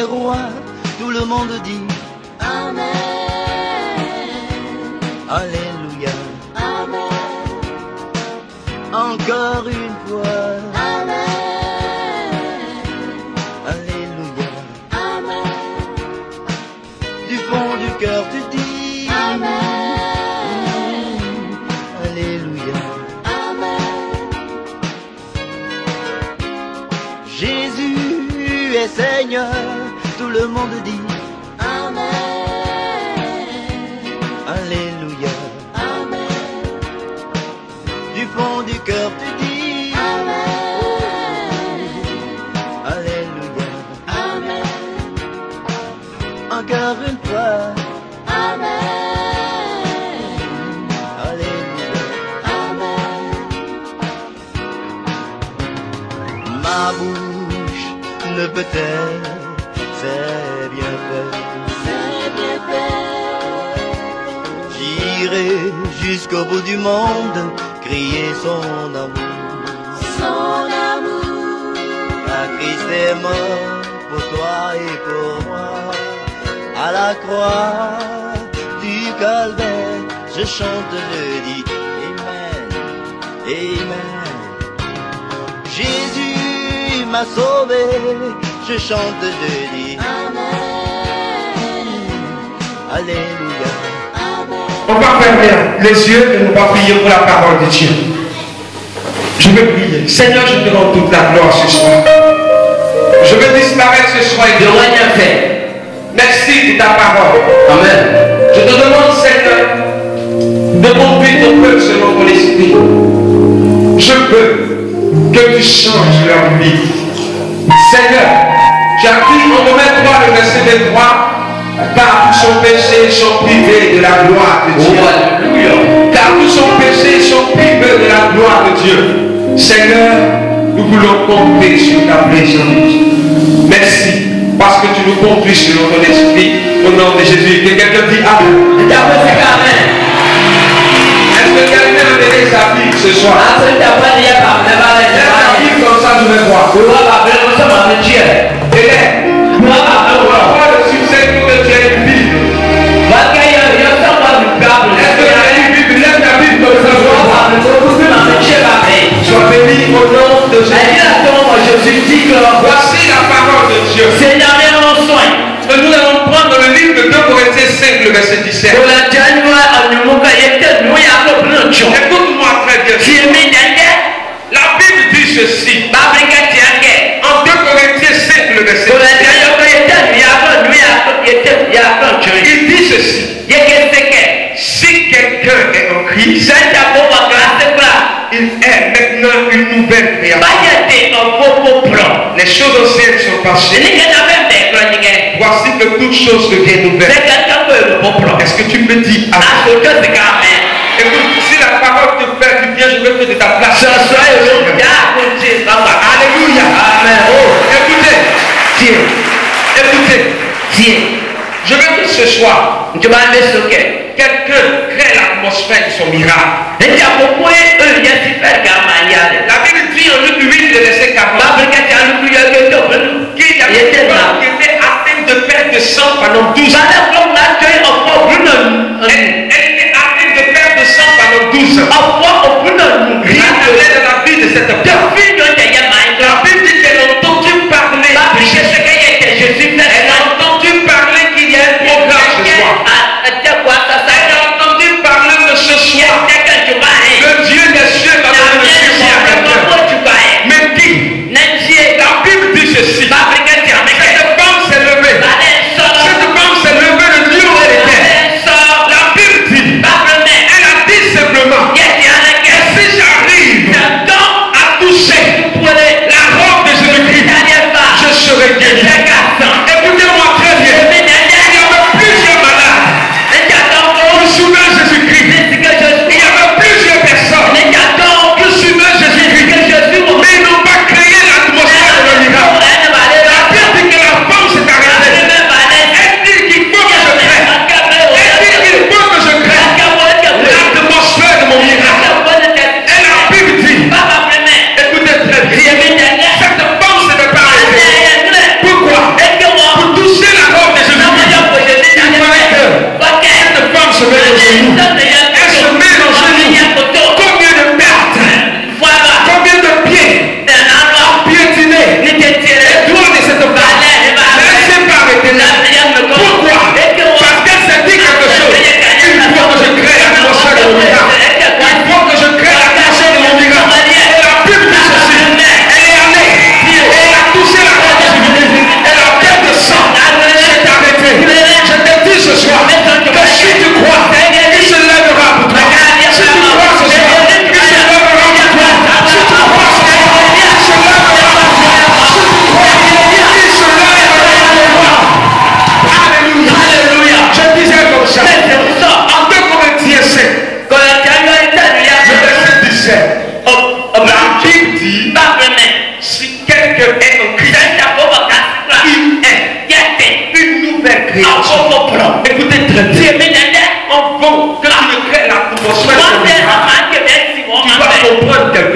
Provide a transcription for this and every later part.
roi. Tout le monde dit Amen. Alléluia. Amen. Encore une fois. Amen. Alléluia. Amen. Du fond du cœur tu dis Amen. Alléluia. Amen. Jésus est Seigneur. Tout le monde dit Amen. Alléluia. Amen. Du fond du cœur tu dis Amen. Alléluia. Amen. Encore une fois. Amen. Alléluia. Amen. Ma bouche ne peut-être, c'est bien fait. C'est bien fait. J'irai jusqu'au bout du monde, crier son amour. Son amour. Car Christ est mort pour toi et pour moi. À la croix du calvaire, je chante, je dis Amen, Amen. Jésus m'a sauvé, je chante, je dis Amen. Alléluia. Amen. On va fermer les yeux et on va prier pour la parole de Dieu. Je vais prier. Seigneur, je te rends toute la gloire ce soir. Je veux disparaître ce soir et de rien faire. Merci pour ta parole. Amen. Je te demande, Seigneur, de conduire ton peuple selon ton esprit. Je veux que tu changes leur vie. Seigneur, tu as dit en Romains 3, le verset 23, car tous sont péchés et sont privés de la gloire de Dieu. Oh, alléluia. Car tous sont péchés et sont privés de la gloire de Dieu. Seigneur, nous voulons compter sur ta présence. Merci, parce que tu nous conduis selon ton esprit. Au nom de Jésus, que quelqu'un dit Amen. Amen. Est-ce que quelqu'un a donné sa vie ce soir? Lève ta vie comme ça, je vais voir. Élève, on va voir le succès que tu as une vie. Est-ce que tu as une Bible? Lève ta Bible comme ça, je vais voir. Sois béni au nom de Jésus. Voici la parole de Dieu. Et nous allons prendre le livre de 2 Corinthiens 5, le verset 17. Écoute-moi très bien. La Bible dit ceci. En 2 Corinthiens 5, le verset 17. Il dit ceci. Si quelqu'un est en Christ, il est maintenant une nouvelle créature. Les choses anciennes sont passées. Voici que toutes choses deviennent nouvelles. Est-ce que tu me dis Amen? Écoute, si la parole te fait du bien, je veux que de ta place. Alléluia. Amen. Oh, écoutez. Écoutez. Je veux que ce soir, quelqu'un crée l'atmosphère de son miracle. La Bible dit en Luc 8, le verset 40, qu'il y avait une femme qui était atteinte de perte de sang pendant 12 ans. Elle était atteinte de perte de sang pendant 12 ans. Rien n'allait dans la vie de cette femme. La Bible dit qu'elle a entendu parler de Jésus. Elle a entendu parler qu'il y a un programme ce soir. Elle a entendu parler de ce soir. Le Dieu des cieux va donner le succès à quelqu'un. Mais qui? La Bible dit ceci. Cette femme s'est levée. Cette femme s'est levée de Dieu où elle était. La Bible dit. Elle a dit simplement.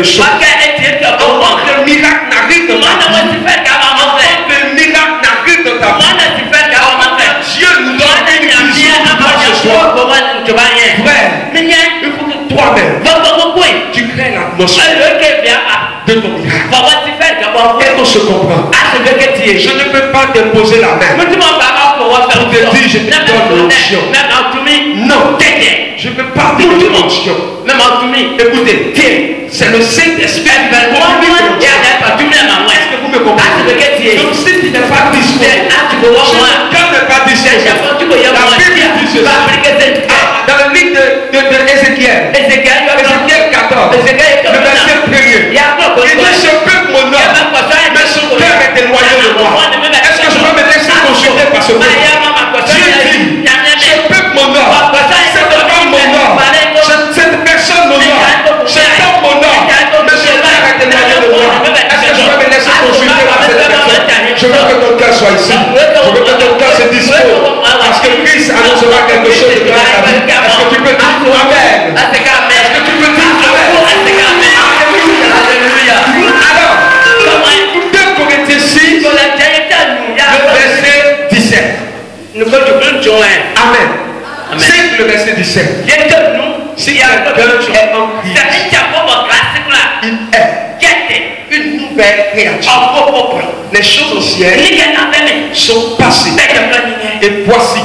quelque chose. Avant que le miracle n'arrive dans ta vie, avant que le miracle n'arrive dans ta vie, Dieu nous donne une vision de toi ce soir. Frère, il faut que toi-même, tu crées l'atmosphère de ton miracle. Est-ce qu'on se comprend? Je ne peux pas te poser la main pour te dire je te donne l'onction. Non, je ne peux pas te donner l'onction. Écoutez, c'est le Saint-Esprit qui va conduire. Est-ce que vous me comprenez? Donc si tu n'es pas disposé, si ton cœur n'est pas disposé, la Bible dit ceci. Dans le livre d'Ézéchiel, Ézéchiel 14, le verset 1er, il dit ce peuple m'honore, mais son cœur est éloigné de moi. Est-ce que je peux me laisser consulter par ce peuple? Dieu dit, ce peuple m'honore, cette femme m'honore, cette personne m'honore, cet homme m'honore, mais son cœur est éloigné de moi. Est-ce que je peux me laisser consulter par cette personne? Je veux que ton cœur soit ici. Je veux que ton cœur se dispose. Parce que Christ annoncera quelque chose de grave à ta vie. Est-ce que tu peux dire Amen? Est-ce que tu peux dire Amen? Alors, 2 Corinthiens 6, le verset 17. Amen. C'est le verset 17. Si quelqu'un est en Christ, il est une nouvelle créature. Les choses anciennes sont passées. Et voici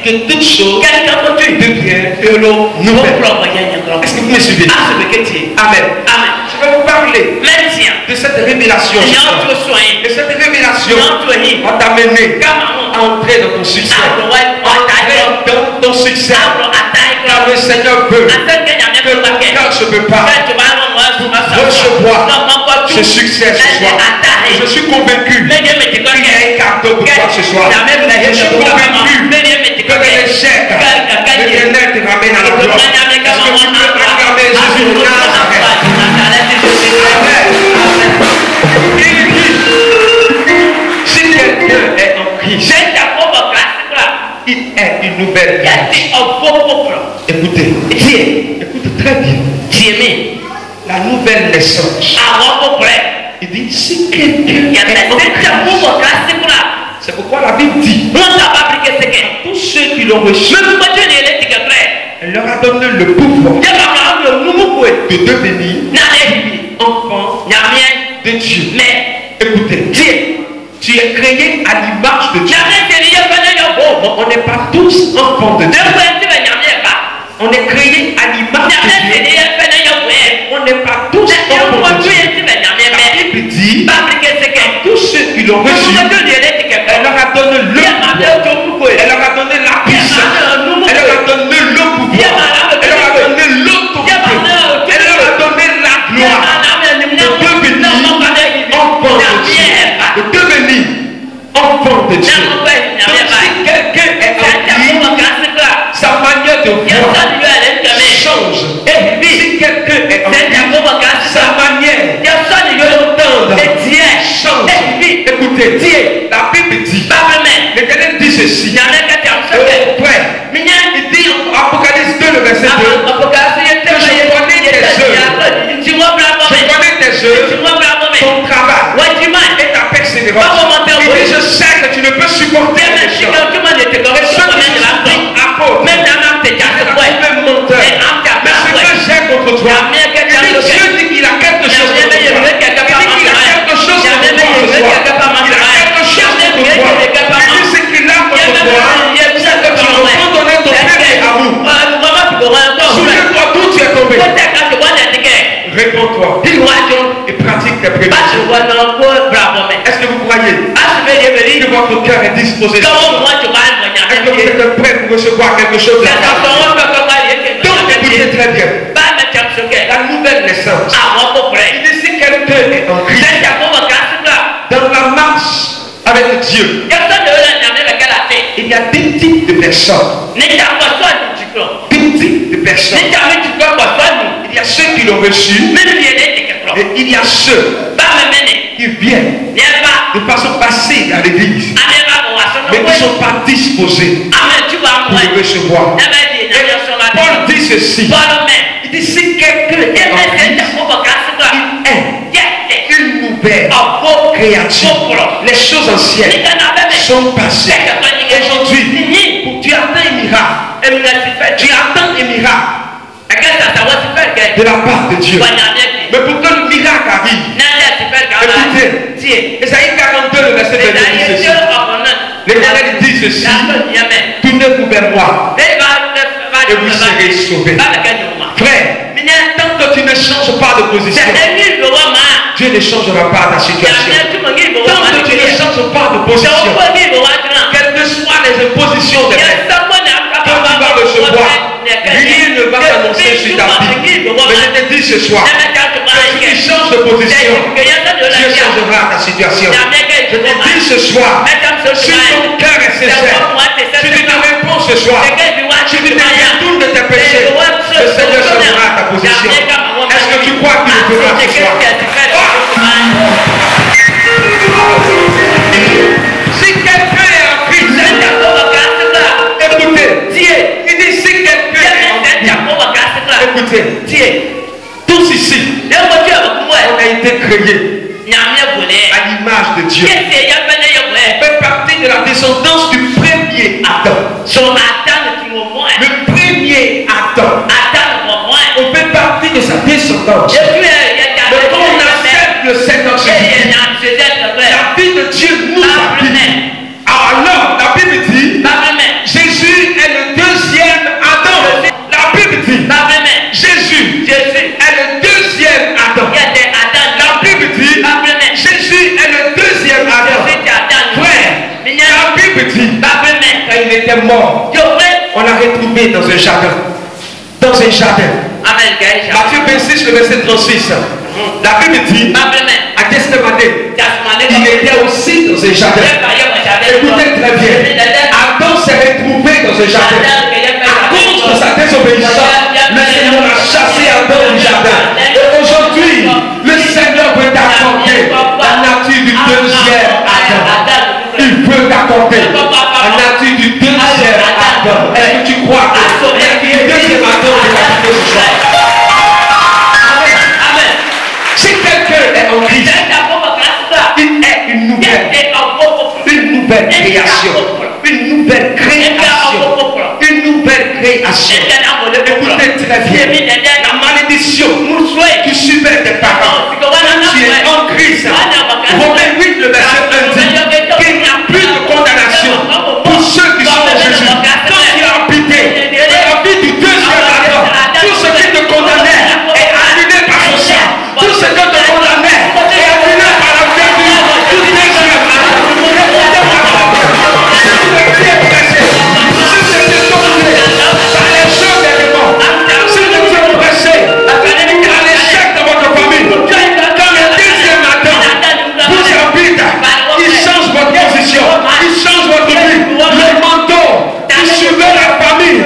que toutes choses deviennent nouvelles. Est-ce que vous me suivez? Amen. Je vais vous parler de cette révélation. Et cette révélation va t'amener à entrer dans ton succès. Entrer dans ton succès. Car le Seigneur veut que ton cœur se prépare pour recevoir ce succès ce soir. Je suis convaincu qu'il y a un cadeau pour toi ce soir. Je suis convaincu que l'échec de l'éternel te ramène à la gloire. Est-ce que tu peux acclamer Jésus de Nazareth? Amen. Il dit, si quelqu'un est en Christ, il est une nouvelle créature. Écoutez, écoutez très bien. La nouvelle naissance. Il dit, si quelqu'un est en Christ, c'est pourquoi la Bible dit, tous ceux qui l'ont reçu, elle leur a donné le pouvoir de devenir enfants de Dieu. Écoutez, tu es créé à l'image de Dieu. On n'est pas tous enfants de Dieu. On est créé à l'image de Dieu. On n'est pas tous enfants de Dieu. La Bible dit, tous ceux qui l'ont reçu, elle leur a donné le pouvoir. Elle leur a donné la puissance. Elle leur a donné le pouvoir. Elle leur a donné l'autorité. Elle leur a donné la gloire de devenir enfants de Dieu. De devenir enfants de Dieu. Donc si quelqu'un est en Christ, sa manière de voir change. Et si quelqu'un est en Christ, sa manière d'entendre change. Écoutez, la Bible dit, l'Éternel dit ceci. Frère, il dit en Apocalypse 2, le verset 2, que je connais tes œuvres. Je connais tes œuvres, ton travail et ta persévérance. Il dit, je sais que tu ne peux supporter les gens. Ceux qui sont apôtres, même menteur. Mais ce que j'ai contre toi, Dieu dit qu'il a quelque chose contre toi. Il dit qu'il a quelque chose contre toi. Il a quelque chose contre toi. Il dit ce qu'il a contre toi, c'est que tu vas abandonner ton premier amour. Souviens-toi d'où tu es tombé. Réponds-toi et pratique tes prédictions. Est-ce que vous croyez que votre cœur est disposé? Est-ce que vous êtes prêt pour recevoir quelque chose de la part de Dieu? Donc écoutez très bien. La nouvelle naissance. Il dit si quelqu'un est en Christ, dans la marche avec Dieu, il y a des types de personnes. Deux types de personnes. Il y a ceux qui l'ont reçu et il y a ceux qui viennent de façon passive à l'église, mais qui ne sont pas disposés pour le recevoir. Et Paul dit ceci. Il dit si quelqu'un est en Christ, nouvelles créatures. Les choses anciennes sont passées. Aujourd'hui, tu attends un miracle. Tu attends un miracle de la part de Dieu. Mais pour que le miracle arrive, écoutez, Ésaïe 42, le verset 22 dit ceci. L'Éternel dit ceci: tournez-vous vers moi et vous serez sauvés. Frère, tant que tu ne changes pas de position, Dieu ne changera pas ta situation. Tant que tu ne changes pas de position, quelles que soient les impositions des maîtres, quand tu vas recevoir, rien ne va t'annoncer sur ta vie. Mais je te dis ce soir, que si tu changes de position, Dieu changera ta situation. Je te dis ce soir, si ton cœur est sincère, si tu te réponds ce soir, si tu te retournes de tes péchés, le Seigneur changera ta position. Est-ce que tu crois qu'il le fera ce soir? Si quelqu'un est en Christ, écoutez, il dit si quelqu'un est en Christ, écoutez, tous ici, on a été créés à l'image de Dieu. On fait partie de la descendance du premier Adam. Le premier Adam. On fait partie de sa descendance. Mais quand on accepte le Seigneur Jésus, la vie de Dieu nous habite. Alors, la Bible dit, Jésus est le deuxième Adam. La Bible dit, Jésus est le deuxième Adam. La Bible dit, Jésus est le deuxième Adam. Frère, la Bible dit, quand il était mort, on l'a retrouvé dans un jardin. Dans un jardin. Matthieu 26, le verset 36. La Bible dit, à Gethsemane, il était aussi dans un jardin. Écoutez très bien. Adam s'est retrouvé dans un jardin. À cause de sa désobéissance, le Seigneur a chassé Adam du jardin. Et aujourd'hui, le Seigneur veut t'accorder la nature du deuxième Adam. Il veut t'accorder la nature du deuxième Adam. Est-ce que tu crois que le deuxième Adam est accepté ce soir? Amen. Si quelqu'un est en Christ, il est une nouvelle création. Une nouvelle création. Une nouvelle création. Écoutez très bien. La malédiction qui subit tes parents, tu es en Christ. Romains 8, le verset 1 dit qu'il n'y a plus de condamnation pour ceux qui sont en Jésus. Quand il a habité la vie du deuxième Adam, tout ce qui te condamnait est annulé par son sang. Tout ce que te condamnait est annulé par la vertu du deuxième Adam. Si tu es pressé, si tu es tombé par les choses des démons, si tu es pressé à l'échec de votre famille, quand le deuxième Adam vous habite, il change votre position, il change votre vie, le manteau, il suivait la famille.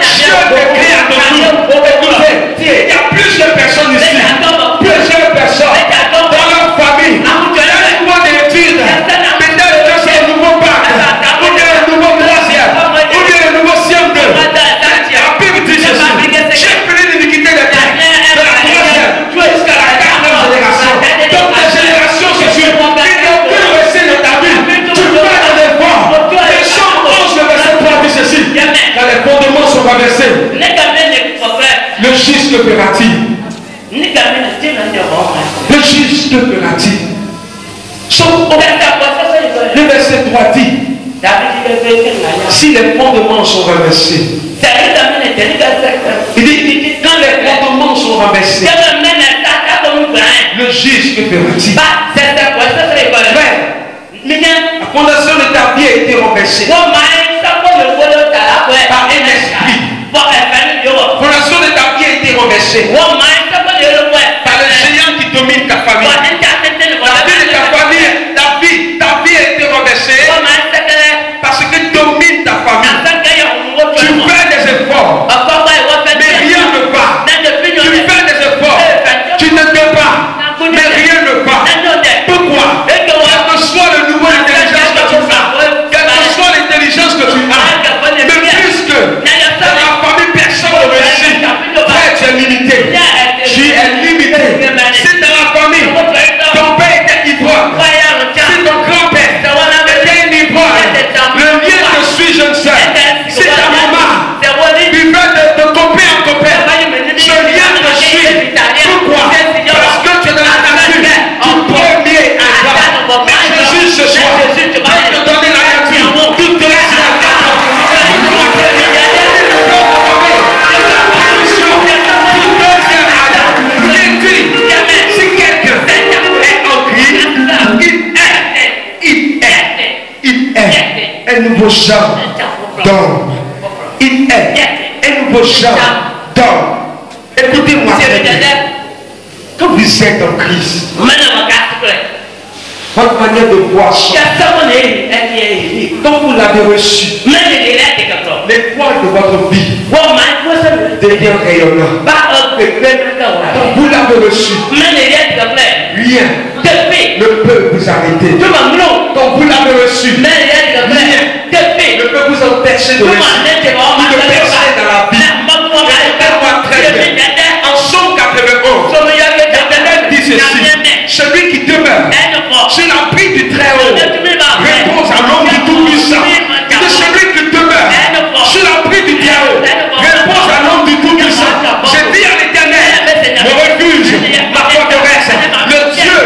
Dieu déclare à ton tour. Écoutez, il y a plusieurs personnes ici, plusieurs personnes dans leur famille. Il y a un mouvement d'études. Peut-être que c'est un nouveau bac, ou bien un nouveau troisième, ou bien un nouveau CM2. La Bible dit ceci: j'ai fini l'iniquité des pères, de la troisième jusqu'à la quatrième génération. Donc les générations se suivent. Il n'y a aucun récit de ta vie. Tu vas dans les forts. Les Psaume 11, le verset 3 dit ceci: quand les fondements sont renversés, le juste que fera-t-il? Le juste que fera-t-il? Le verset 3 dit: si les fondements sont renversés, il dit quand les fondements sont renversés, le juste que fera-t-il? La fondation de ta vie a été renversée par un esprit. La fondation de ta vie a été renversée par le géant qui domine ta famille. La vie de ta famille, ta vie a été renversée parce que domine ta famille. Tu fais des efforts, mais rien ne va. Tu fais des efforts, tu ne peux pas, mais rien ne va. Pourquoi? Quelque Il est un nouveau genre d'homme. Il est un nouveau genre d'homme. Écoutez-moi très bien. Quand vous êtes en Christ, votre manière de voir change. Quand vous l'avez reçu, l'étoile de votre vie devient rayonnant. Quand vous l'avez reçu, rien ne peut vous arrêter. Quand vous l'avez reçu, rien ne peut vous empêcher de réussir, de percer dans la vie. Écoutez-moi très bien. En Somme 91, l'Éternel dit ceci: celui qui demeure sur l'emprise du Très-Haut répond à l'homme du Tout-Puissant. C'est celui qui demeure sur l'emprise du Très-Haut répond à l'homme du Tout-Puissant. Je dis à l'Éternel, mon refuge, ma forteresse, le Dieu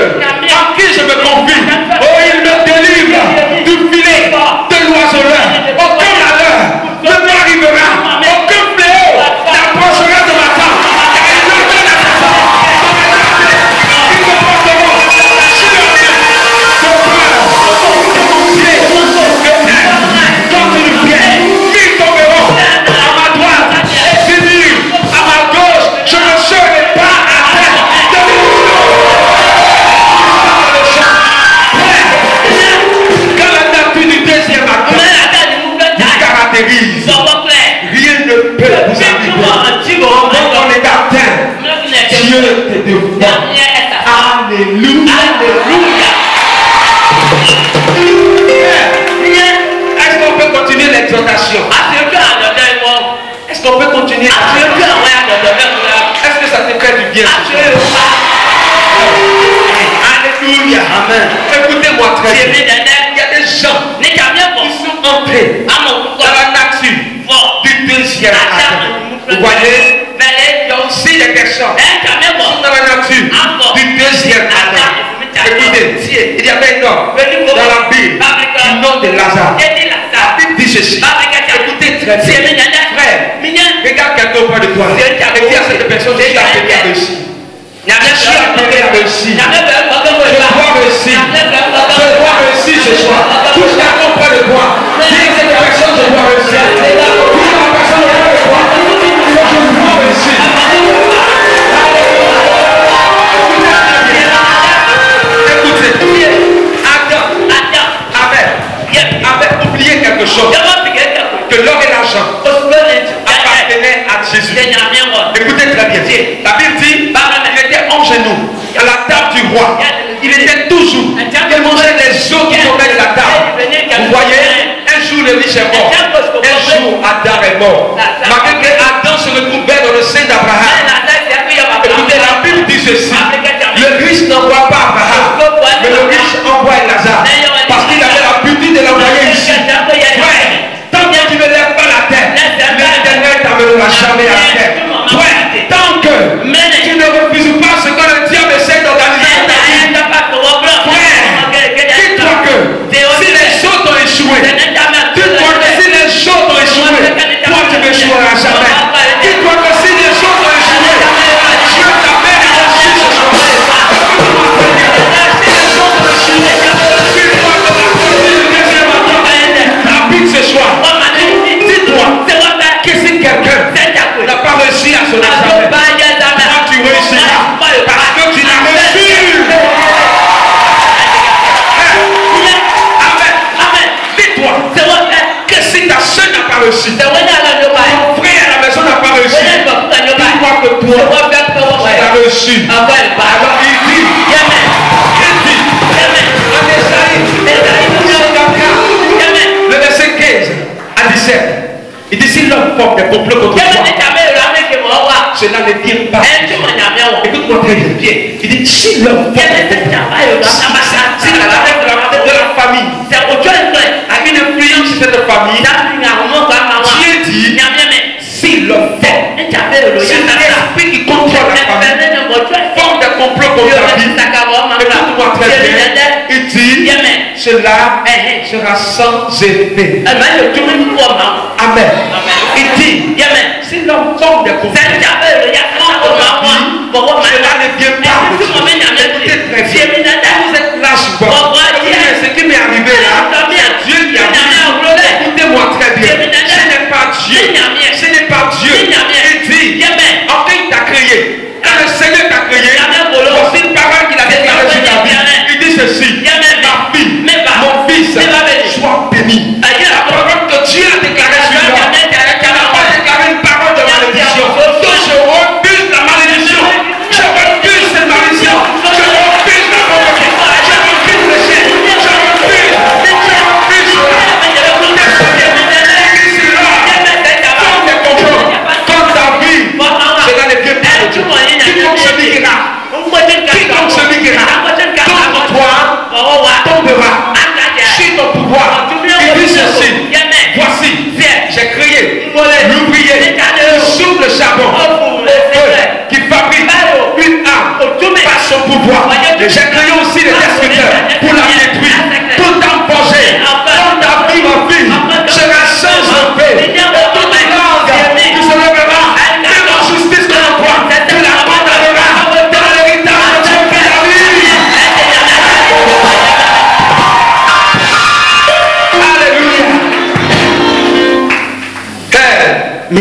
en qui je me confie. Oh, il me délivre du filet de l'oiseleur. Aucun malheur ne m'arrivera. Aucun fléau n'approchera de ma tente. Car il me donne à sa part. Ils me porteront sur leur main. De peur, mon pied, contre le pied. Ils tomberont à ma droite et finiront à ma gauche. Je ne serai pas à terre. Quand la nature du deuxième acte vous caractérise, rien ne peut vous arriver. Quand on est atteint, Dieu te dévoile. Alléluia. Est-ce qu'on peut continuer l'exhortation? Est-ce qu'on peut continuer? Est-ce que ça te fait du bien? Alléluia. Amen. Écoutez-moi très bien. Il y a des gens qui sont entrés dans la nature du deuxième acte. Vous voyez? Il y a aussi des personnes qui sont dans la nature du deuxième acte. Écoutez, il y avait un homme dans la Bible du nom de Lazare. La Bible dit ceci. Écoutez très bien. Frère, regarde quelqu'un auprès de toi. Et dis à cette personne, je suis appelé à réussir. Je suis appelé à réussir. Je dois réussir. Je dois réussir ce soir. Touche quelqu'un auprès de toi. Dis à cette personne, je dois réussir. Dis à la personne auprès de toi. Je dois réussir. Écoutez, Adam avait oublié quelque chose. Que l'or et l'argent appartenaient à Jésus. Écoutez très bien. La Bible dit, il était en genoux à la table du roi. Il était toujours. Il mangeait les eaux qui tombaient de la table. Vous voyez, un jour le riche est mort. Un jour Adam est mort. Malgré que Adam se retrouvait dans le sein d'Abraham. Écoutez, la Bible dit ceci. Le riche n'envoie pas Abraham, mais le riche envoie Lazare. Parce qu'il avait l'habitude de l'envoyer ici. Ouais. Tant que tu ne lèves pas la tête, l'Éternel t'amènera jamais à la terre. Ouais. Tant que tu ne refuses pas ce que le diable essaie d'organiser. Dis-toi que si les autres ont échoué, dis-toi que si les autres ont échoué, toi tu n'échoueras jamais. Dis-toi que si les autres ont échoué, Dieu t'amène à réussir ce soir. Si les autres ont échoué, dis-toi que la Bible ce soir. Dis-toi que si quelqu'un n'a pas réussi à son examen, toi tu réussiras parce que tu l'as reçu. Amen. Dis-toi que si ta soeur n'a pas réussi, ton frère à la maison n'a pas réussi, dis-toi que toi tu as réussi. Alors il dit en Ésaïe, le verset 15 à 17, il dit si l'homme forme des complots contre toi, cela ne vient pas. Écoute-moi très bien. Il dit si l'homme forme de la famille a une influence sur cette famille, Dieu dit si l'homme forme, si l'esprit qui contrôle la famille forme des complots contre la vie, écoute-moi très bien. Il dit cela sera sans effet. Amen. Il dit si l'homme forme des complots, cela ne vient pas. Écoutez très bien. Vous êtes là souvent. Ce qui m'est arrivé là, Dieu qui a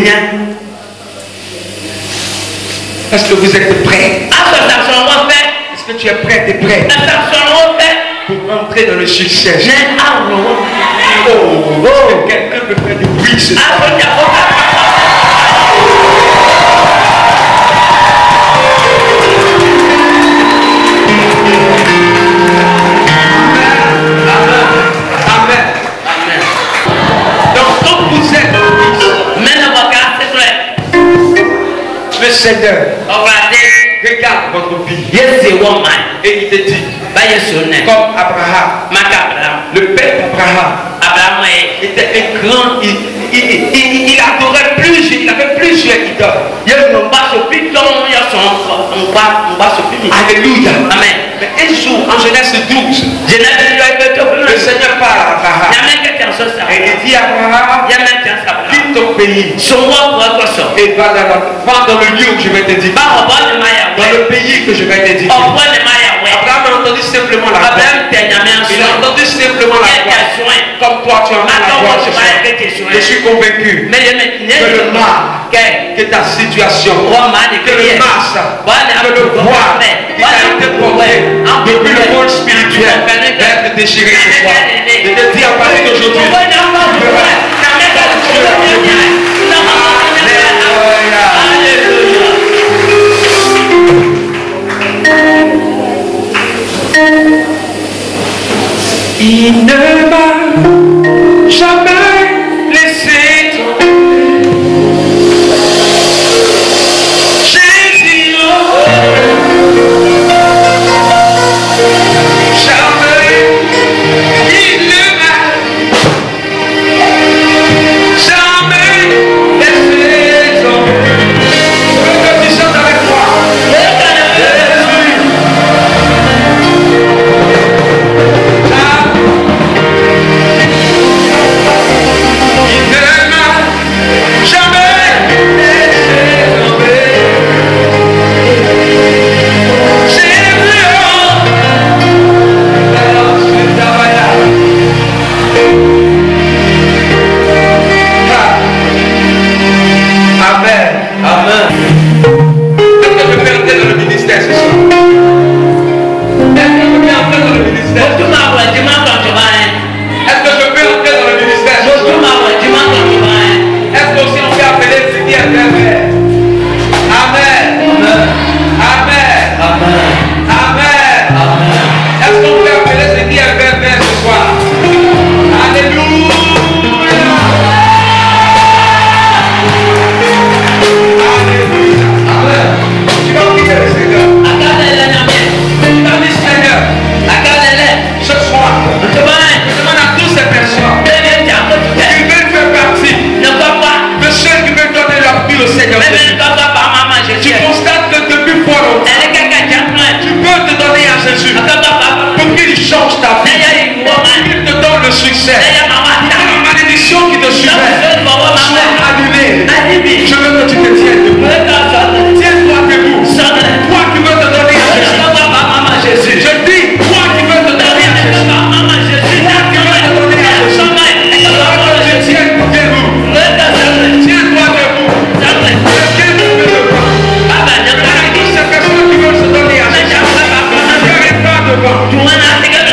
rien. Est-ce que vous êtes prêts? Est-ce que tu es prêt? Tu es prêt pour entrer dans le succès? Oh, quelqu'un peut faire du bruit ce soir. Amen. Donc, quand vous êtes le Seigneur regarde votre vie et il te dit, comme Abraham, le père Abraham était un grand, il adorait plusieurs, il avait plusieurs idoles. Alléluia. Amen. Mais un jour, en Genèse 12, le Seigneur parle à Abraham et il dit à Abraham, quitte ton pays et va dans le lieu où je vais te dire, dans le pays que je vais te dire. Abraham a entendu simplement la voix. Il a entendu simplement la voix. Comme toi tu entends la voix ce soir. Je suis convaincu que le mal, que ta situation, que le masque, que le voile qui t'a été porté depuis le monde spirituel va être déchiré ce soir. Je te dis à partir d'aujourd'hui, il ne m'a jamais laissé tomber. Jésus, jamais il ne m'a jamais laissé tomber. Je veux que tu chantes avec moi.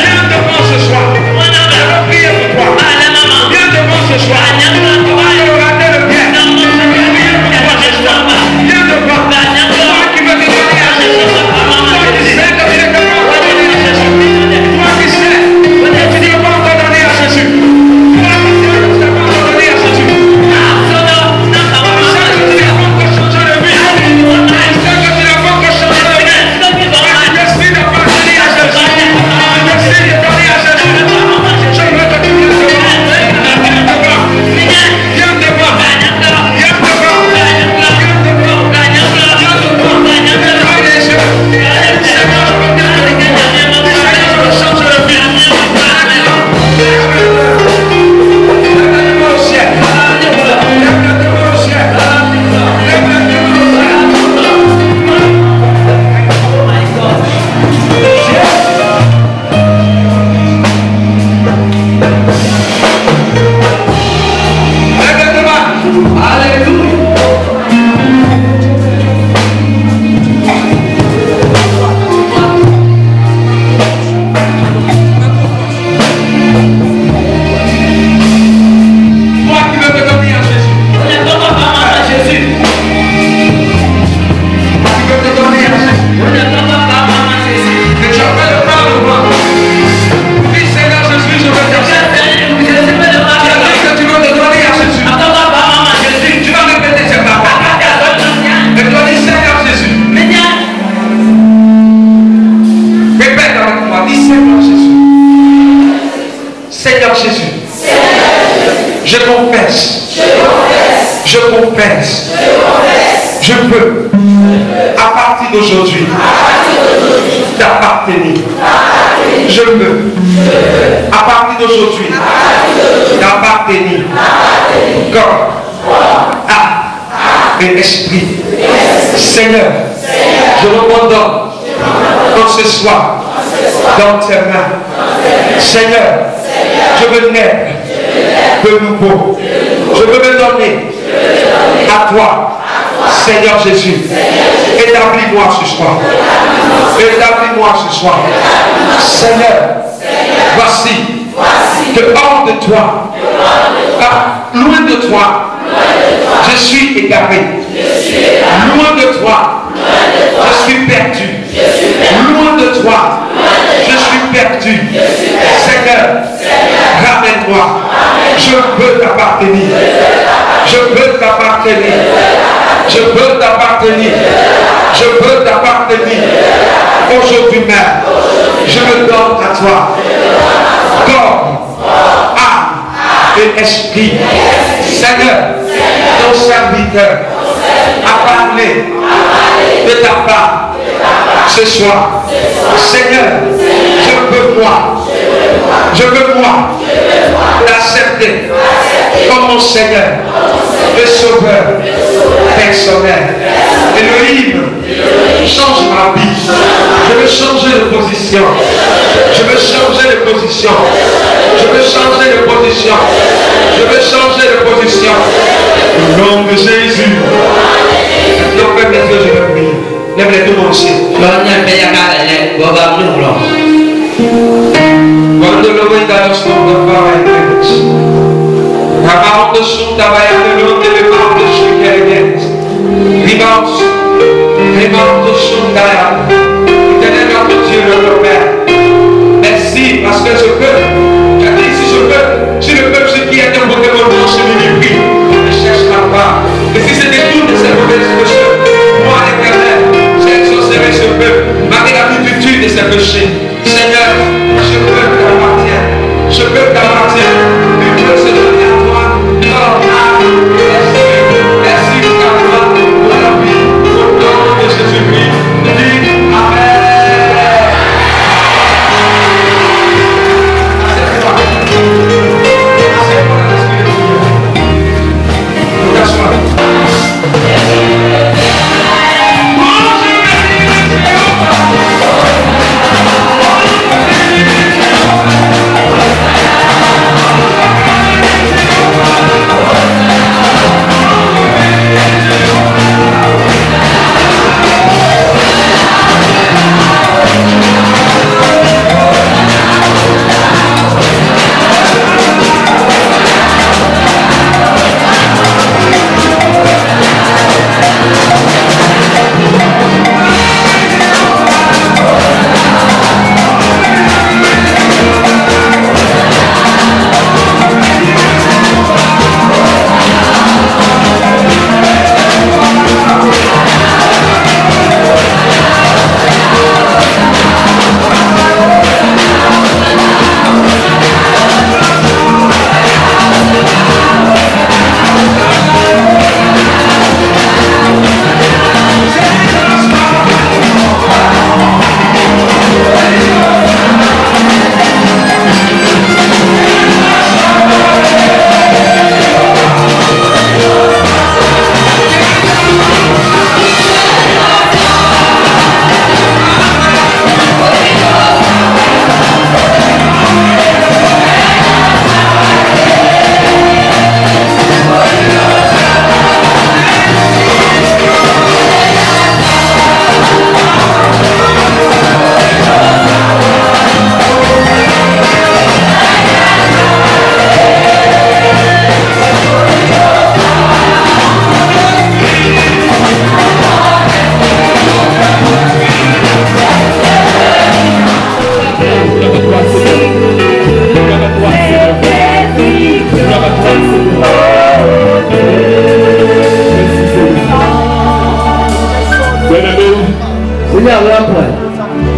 Viens devant ce soir. Je veux prier pour toi. Jésus, je confesse, je peux, à partir d'aujourd'hui, t'appartenir. Je peux, à partir d'aujourd'hui, t'appartenir. Corps, âme et esprit. Seigneur, je m'abandonne dans ce soir dans tes mains. Seigneur, je veux naître de nouveau. Je veux me donner à toi, Seigneur Jésus. Établis-moi ce soir. Établis-moi ce soir. Seigneur, voici que hors de toi, loin de toi, je suis égaré. Loin de toi, je suis perdu. Loin de toi, je suis perdu. Seigneur, ramène-moi. Je veux t'appartenir. Je veux t'appartenir. Je veux t'appartenir. Je veux t'appartenir. Aujourd'hui même, je me donne à toi. Corps, âme et esprit. Seigneur, ton serviteur a parlé de ta part ce soir. Seigneur, je veux moi l'accepter comme mon Seigneur, le Sauveur personnel. Et le livre change ma vie. Je veux changer de position. Je veux changer de position. Je veux changer de position. Je veux changer de position. Au nom de Jésus. Donc, mes yeux, je vais prier. Lève-les tout mon ciel. Quando lo vuoi dare lo scopo da fare la mano su da vai a non deve fare su che rivolto su da tenere Dieu le Père. Merci parce que je peux. J'ai dit si le peuple ce qui est un Pokémon dans ce milieu ne cherche pas. Et si c'est des tours de ces mauvaises choses, moi l'Éternel, j'exaucerai ce peuple malgré la multitude de ses péchés. Seigneur, je peux t'appartenir. Je peux t'appartenir. Je peux se donner à toi. Corps, âme, esprit. Merci pour ta gloire, pour la vie, au nom de Jésus-Christ. Dis Amen. C'est toi. C'est toi l'esprit de Dieu. Nous t'assois.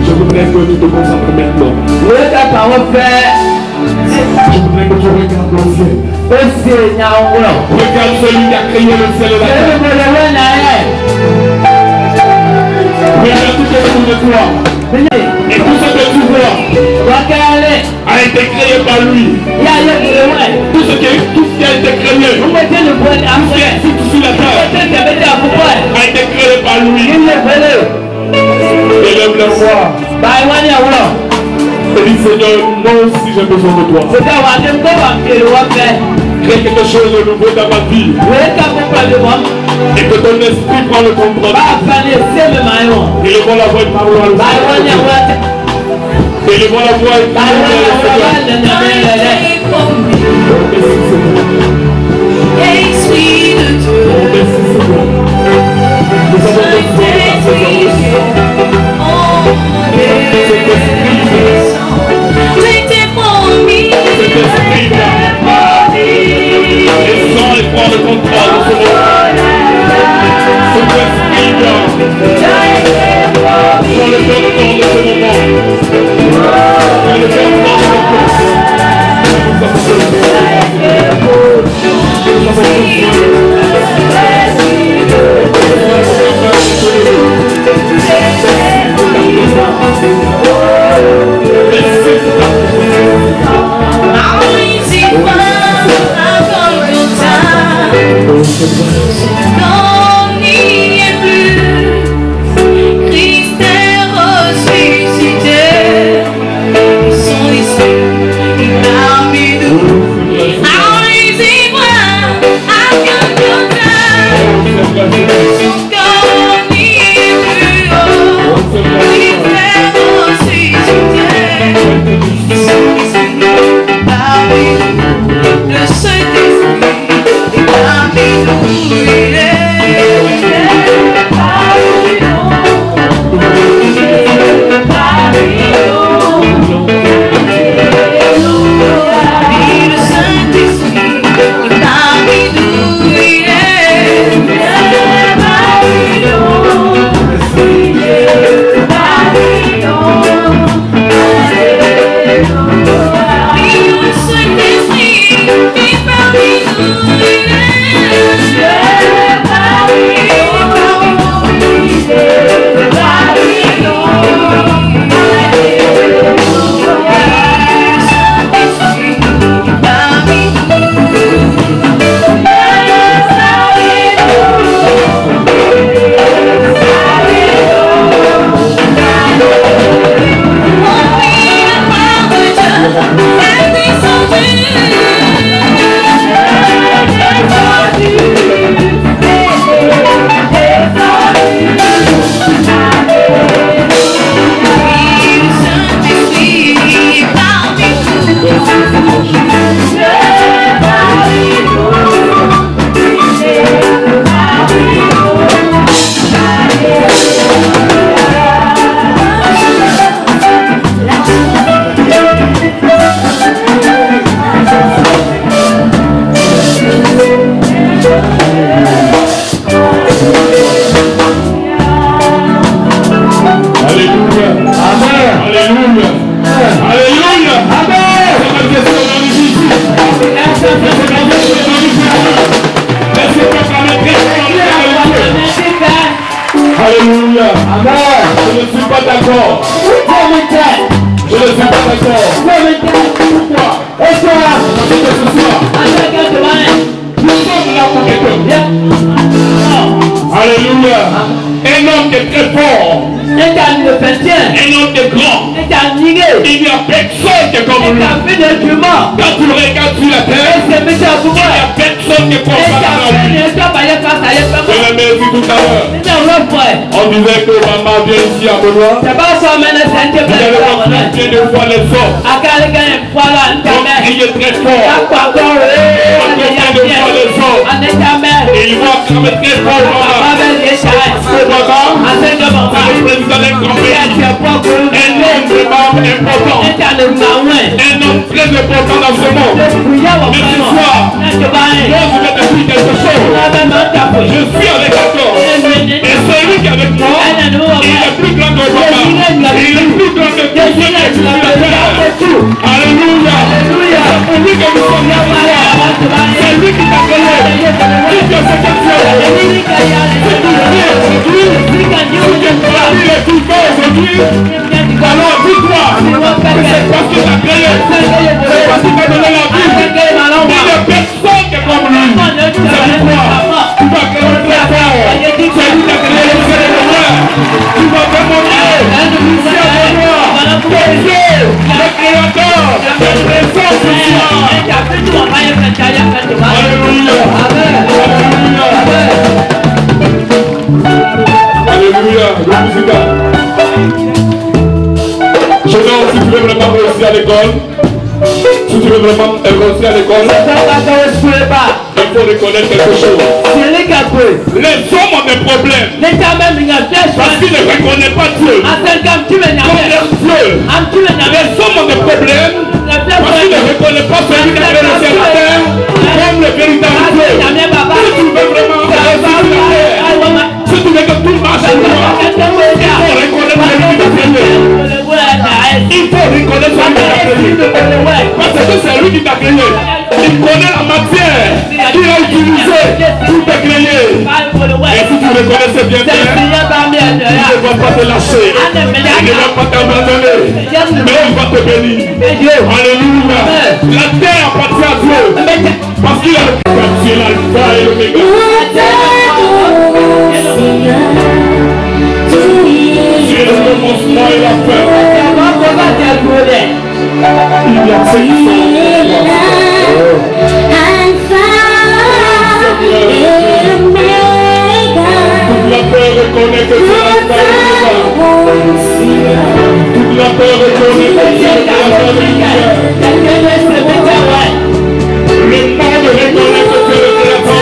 Je voudrais que tu te concentres maintenant. Je voudrais que tu cieux. Regarde celui qui a créé le ciel et la terre. Regarde tout autour de toi. Et tout ce que tu vois a été créé par lui. Tout ce qui a été créé, tout sur la terre, a été créé par lui. Élève la voix. Et dis Seigneur, moi aussi j'ai besoin de toi. Crée quelque chose de nouveau dans ma vie. Et que ton esprit prend le contrôle. Élevons la voix et parlons à Élevons la voix et parlons et prends le contrôle de ce moment. Cet esprit là, prends le contrôle de ce moment. Prends le contrôle de Non, n'y est plus. Christ est ressuscité. Ils sont ici et parmi nous. Allez-y, voir à Calcutta. Son corps n'y est plus. Christ est ressuscité. Ils sont ici parmi nous. Le Saint-Esprit. Alléluia. Amen. Je ne suis pas d'accord. Je ne suis pas d'accord. Pourquoi? Parce que ce soir, nous sommes là pour quelqu'un. Alléluia. Un homme qui est très fort. Un homme qui est grand. Il n'y a personne qui est comme lui. Quand tu le regardes sur la terre, il n'y a personne qui est comparable à lui. Je l'ai dit tout à l'heure. On disait que maman vient ici à Benoît. Vous allez voir combien de fois les hommes. Donc crier très fort. Combien de fois les hommes. Et ils vont acclamer très fort maman. C'est le président d'un grand pays. Un homme vraiment important. Un homme très important dans ce monde. Mais ce soir, moi je vais te dire quelque chose. Je suis avec toi. Et celui qui est avec moi, il est plus grand que papa. Il est plus grand que tout ce qui est sur la terre. Alléluia. C'est pour lui que nous sommes là. C'est lui qui t'a créé. Dis que c'est que tu es. C'est tout bien aujourd'hui. Il est tout fait aujourd'hui. Alors dis-toi que c'est parce qu'il t'a créé. C'est parce qu'il t'a donné la vie. Il n'y a personne qui est comme lui. C'est pourquoi tu vas créer très fort. C'est lui qui a créé le ciel et la terre. Tu vas témoigner. C'est à toi. Ton Dieu, le créateur, est présent ce soir. Alléluia. Alléluia. Alléluia. Je demande si tu veux vraiment réussir à l'école. Si tu veux vraiment réussir à l'école, il faut reconnaître quelque chose. Les hommes ont des problèmes parce qu'ils ne reconnaissent pas Dieu. Comme Dieu. Les hommes ont des problèmes parce qu'ils ne reconnaissent pas celui qui a créé le ciel et la terre comme le véritable Dieu. Si tu veux vraiment réussir la terre, si tu veux que tout marche pour toi, il faut reconnaître celui qui t'a créé. Il faut reconnaître celui qui t'a créé. Parce que c'est lui qui t'a créé. Il connaît la matière qu'il a utilisée pour te créer. Et si tu reconnaissais bien faire, il ne va pas te lâcher. Il ne va pas t'abandonner. Mais il va te bénir. Alléluia. La terre appartient à Dieu. Parce qu'il a le l'alpha et l'oméga. Tu es le commencement et la fin. Il y a cette toute la peur reconnaît que c'est l'alpha et l'oméga. Toute la peur reconnaît que c'est l'alpha et l'oméga. Le monde reconnaît que c'est l'alpha et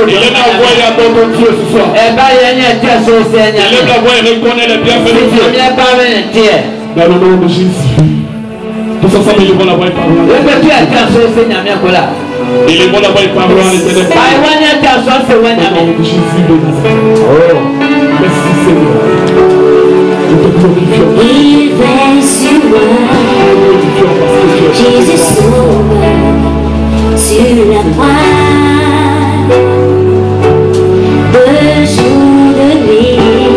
Il aime la voix et adore ton Dieu ce soir. Il aime la voix et reconnaît les bienfaits de Dieu. Dans le nom de Jésus. Tous ensemble, il est bon la voix et parole. Il est bon la voix et parole à l'éternel. Au nom de Jésus de Nazareth. Oh, merci Seigneur. Je te glorifie. Il veille sur moi. Jésus sauve sur la croix. De jour de nuit.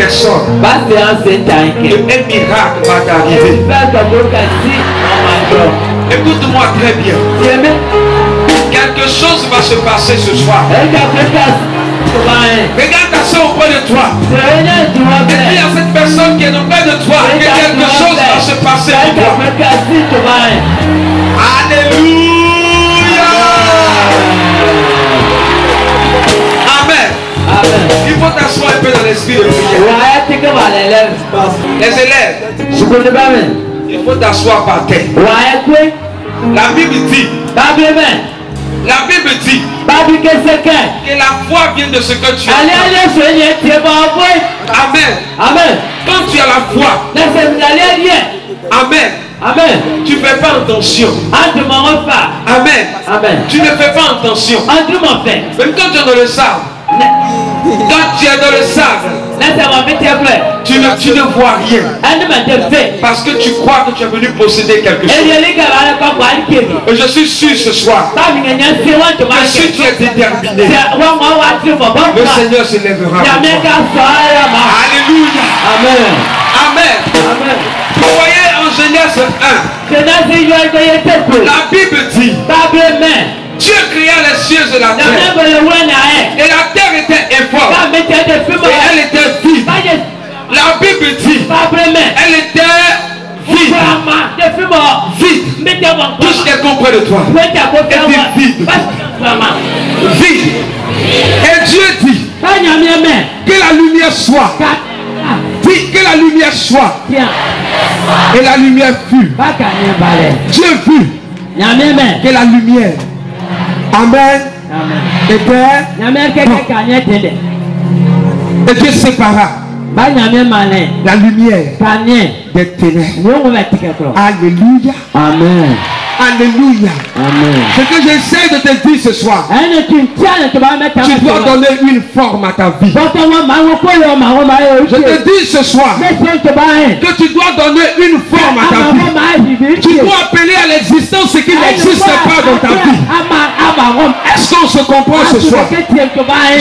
personne, bá ṣe à ń ṣe ń ta un ẹ̀kẹ́. miracle va t'arriver. bẹ́ẹ̀ sọ pé ó kà sí ọmọ àjọ. Écoute-moi très bien. Tèmi Quelque chose va se passer ce soir. ẹ̀ka pépà tó bá yẹn. Regarde ta soeur auprès de toi. Tẹ̀lé ní ìdúró Et dis bẹ́ẹ̀. à cette personne qui est auprès de toi que quelque chose va se passer pour ẹ̀ka toi. pépà sí tó bá yẹn. Alléluia. Amen. Amen. Il faut t'asseoir un peu dans l'esprit de prière. Wà á ti ké wà lẹ́lẹ́. Les élèves, Sukùnrin bá mi. il faut t'asseoir par terre. Wà á pé. La Bible dit, Bábí mẹ́. la Bible dit Bábí kéṣeké. que la foi vient de ce que tu Alẹ́ as. alẹ́ sọ yẹn tiẹ̀ bọ̀ ọ́ pé. Amen. Amen. Quand tu as la foi, Lẹ́sẹ̀ mi alẹ́ yẹ. Amen, Amen. tu ne fais pas attention. Àdùmọ̀ wọn fà. Amen. Amen. Tu ne fais pas attention. Àdùmọ̀ fẹ̀. Même quand tu es dans le sable, quand tu es dans le sable, Lẹ́sẹ̀ wọn fi tẹ́ fẹ́. tu ne vois rien. Ẹni mà tẹ fẹ́. Parce que tu crois que tu es venu posséder quelque chose. Èyí ni gàlá rẹ̀ kọ́ kọ́ àìkébi. Et je suis sûr ce soir Báwo ni ẹ̀yẹ́ ṣe wọ́n tó máa que si tu es déterminé, Wọ́n wọ́n wá sí fọ̀ bọ́ le fà. Seigneur se lèvera pour Yàmẹ́ ká toi. sọ ayọ̀ ma. Alléluia. Amen. Amen. Amen. Vous voyez en Genèse 1, Sèdásí yọ ẹgbẹ́yẹ tẹ̀kọ̀. la Bible dit, Bábí mẹ́. Dieu créa les cieux et la Yàmẹ́ terre. gbọ́dọ̀ wọ́n nà ẹ̀. Et la terre était informe. Káàmì tẹ́ de fi mọ́. Et elle était vide. Báyẹ̀ La Bible dit, bábí mẹ́. elle était vide. Fúlàmà de fi mọ́. Vide. Mi tẹ́ wọ́n Tout ce qui est compris de toi. Wẹ́tà kó fẹ́ Elle wọ́n. dit vide. Fúlàmà. Vide. Et Dieu dit Báyàmí mẹ́. que la lumière soit. Ká Dit que la lumière soit. tíyà. Et la lumière fut. Bákà ní balẹ̀. Dieu vit Yàmí mẹ́. que la lumière, Amen, Amen. était. Yàmẹ́ kẹ́kẹ́ kà ní tẹ̀lẹ̀. Et Dieu sépara Báyàmí malẹ̀. la lumière Kà ní. des ténèbres. Ní òun bẹ̀ tìkẹ̀ kúrò. Alléluia. Amen. Alléluia. Amen. Ce que j'essaie de te dire ce soir, Ẹni tí n tí àná tó bá mẹ́ta tu dois donner une forme à ta vie. Bọ́tọ̀ wọn máa wọ kó yọ màá wọ́n máa yọ Je te dis ce soir Mẹ́sẹ̀ tó bá yẹn. que tu dois donner une forme à ta Àmà wọ́n vie. máa yìí bí. Tu dois appeler à l'existence ce qui n'existe pas dans ta vie. Àmà wọ́n. Est-ce qu'on se comprend ce soir? Je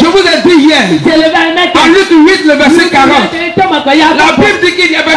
Je vous ai dit hier, en Luc 8, le verset 40, la Bible dit qu'il y avait